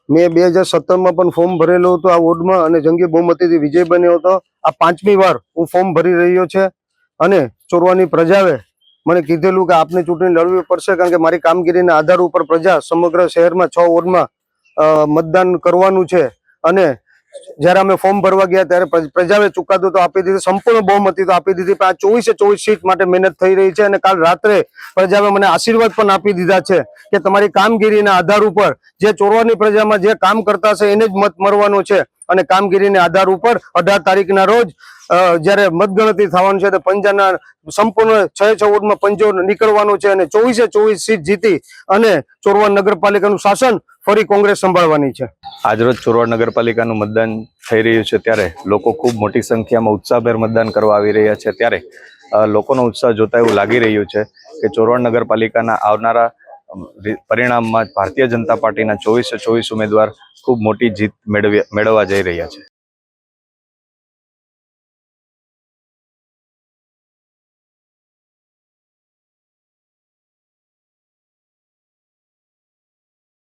મેં 2017 પણ ફોર્મ ભરેલું હતું આ વોર્ડમાં અને જંગી બહુમતીથી વિજય બન્યો હતો। આ 5મી વાર હું ફોર્મ ભરી રહ્યો છે અને ચોરવાની પ્રજાએ મને કીધેલું કે આપને ચૂંટણી લડવી પડશે, કારણ કે મારી કામગીરીના આધાર ઉપર પ્રજા સમગ્ર શહેરમાં 6 વોર્ડમાં મતદાન કરવાનું છે। અને જ્યારે અમે ફોર્મ ભરવા ગયા ત્યારે પ્રજાએ ચુકાદો તો આપી દીધો, સંપૂર્ણ બહુમતી તો આપી દીધી, પણ આ 24 સીટ માટે મહેનત થઈ રહી છે। અને કાલ રાત્રે પ્રજાએ મને આશીર્વાદ પણ આપી દીધા છે કે તમારી કામગીરીના આધાર ઉપર જે ચોરવાની પ્રજામાં જે કામ કરતા છે એને જ મત મળવાનો છે। અને કામગીરીના આધાર ઉપર 18 તારીખના રોજ જ્યારે મતગણતરી થવાનું છે તો પંજાના સંપૂર્ણ 6 વોર્ડમાં પંજો નીકળવાનો છે અને 24 સીટ જીતી અને ચોરવા નગરપાલિકાનું શાસન ફરી કોંગ્રેસ સંભાળવાની છે। આજરોજ ચોરવાડ નગરપાલિકાનું મતદાન થઈ રહ્યું છે ત્યારે લોકો ખૂબ મોટી સંખ્યામાં ઉત્સાહભેર મતદાન કરવા આવી રહ્યા છે। ત્યારે લોકોનો ઉત્સાહ જોતા એવું લાગી રહ્યું છે કે ચોરવાડ નગરપાલિકાના આવનારા પરિણામમાં ભારતીય જનતા પાર્ટીના 24 ઉમેદવાર ખૂબ મોટી જીત મેળવવા જઈ રહ્યા છે।